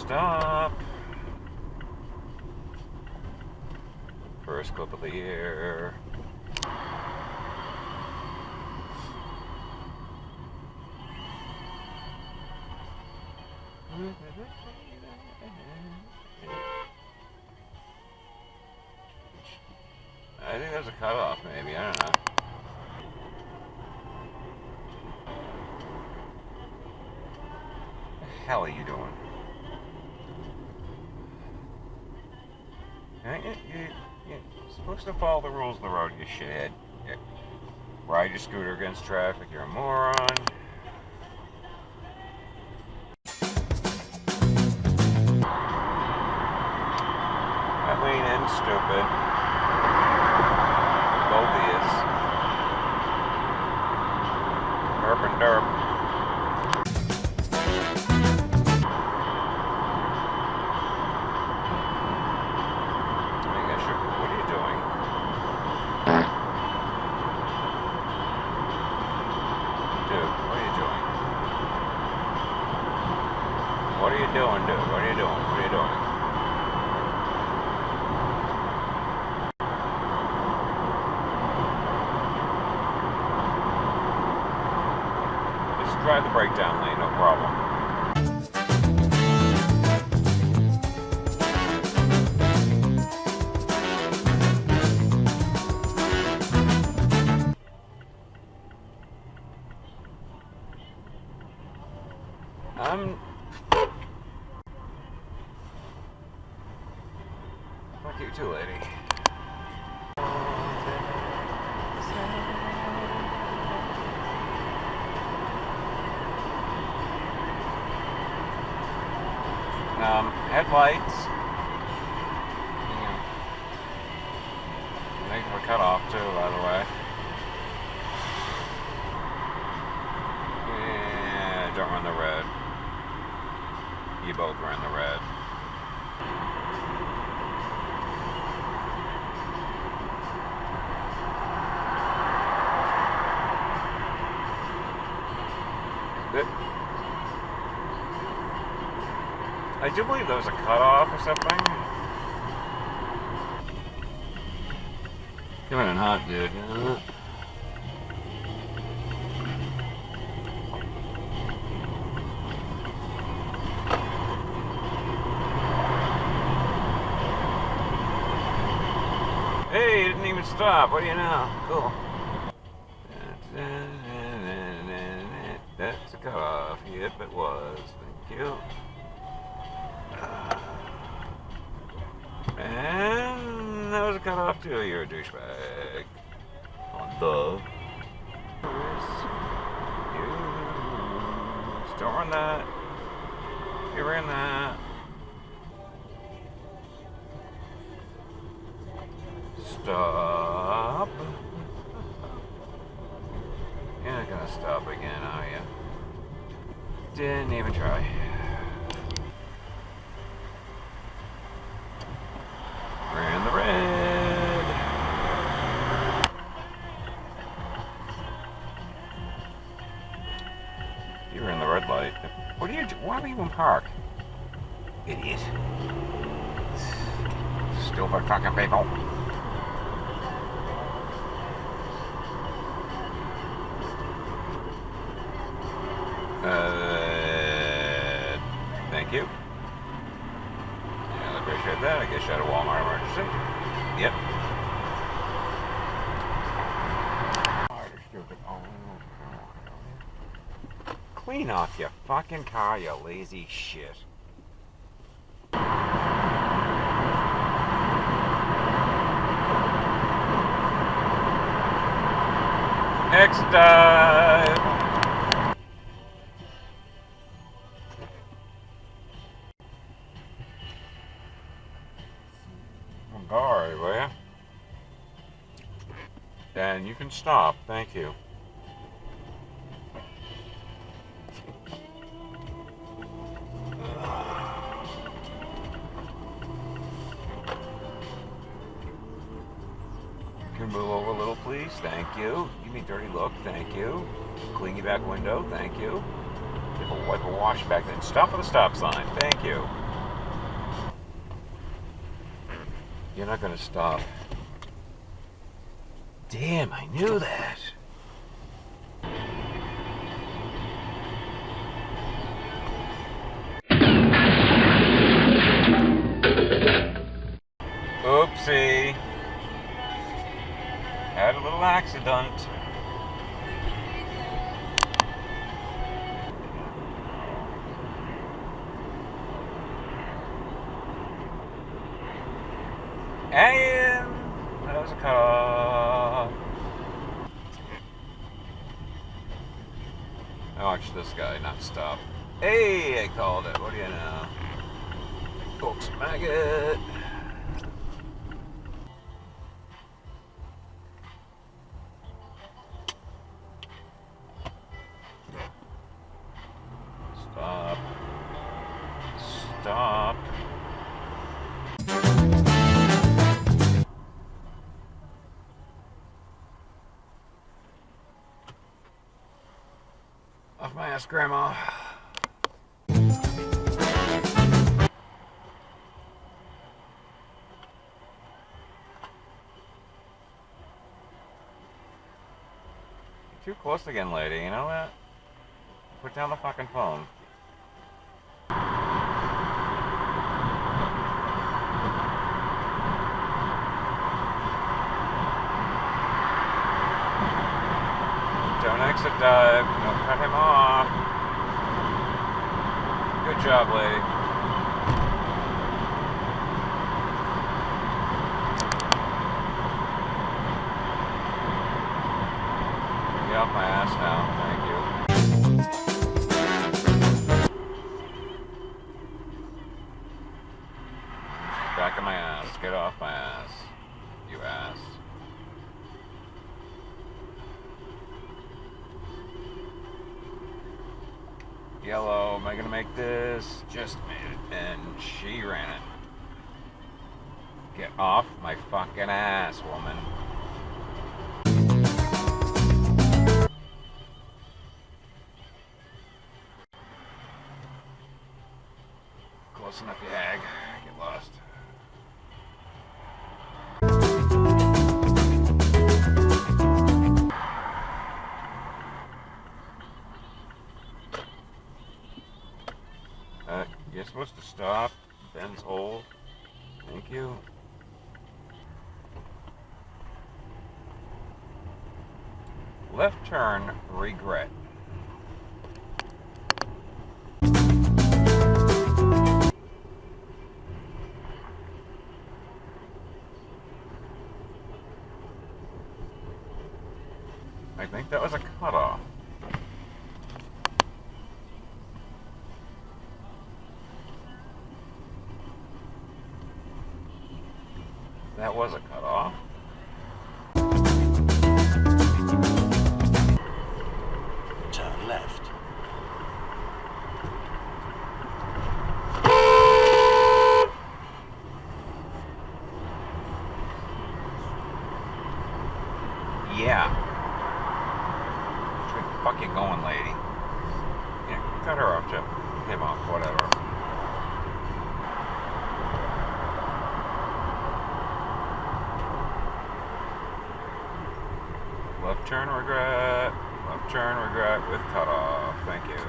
stop. First clip of the year. I think there's a cutoff, maybe. I don't know. What the hell are you doing? You're supposed to follow the rules of the road, you shithead. Ride your scooter against traffic, you're a moron. I lean in, stupid. Both of yous. Herp and derp. What are you doing? Dude, what are you doing? What are you doing, dude? What are you doing? What are you doing? Just drive the breakdown lane, no problem. Fuck you too, lady. Headlights. Make them a cutoff too, by the way. Yeah, don't run the red. You both ran the red. I do believe there was a cutoff or something. Coming in hot, dude. Hey, you didn't even stop. What do you know? Cool. That's a cutoff. Yep, it was. Thank you. And that was a cutoff too. You're a douchebag. On the. Don't run that. You ran that. Stop. You're not gonna stop again, are you? Didn't even try. Ran the red. You were in the red light. What are you do? Why are you in park? Idiot. Stupid fucking people. Thank you. Yeah, I appreciate that. I guess you had a Walmart emergency. Yep. Clean off your fucking car, you lazy shit. Exit dive. Alright, will ya? And you can stop, thank you. Can move over a little, please, thank you. Give me a dirty look, thank you. Clean your back window, thank you. If a wipe a wash back, then stop at the stop sign, thank you. You're not gonna stop. Damn, I knew that. Oopsie. Had a little accident. And that was a car. I watched this guy not stop. Hey, I called it. What do you know? Folks maggot. Stop. Stop. Off my ass, Grandma. You're too close again, lady. You know that? Put down the fucking phone. Don't exit dive. Don't cut him off. Good job, lady. Get off my ass now. Thank you. Back of my ass. Get off my ass. You ass. Yellow, am I gonna make this? Just made it, and she ran it. Get off my fucking ass, woman. Close enough, you hag. Get lost. You're supposed to stop. Ben's hole. Thank you. Left turn, regret. I think that was a cutoff. That was a cutoff. Turn left. Yeah. Where the fuck you going, lady? Yeah, cut her off, Jeff. Him off, whatever. Left turn regret with cutoff. Thank you.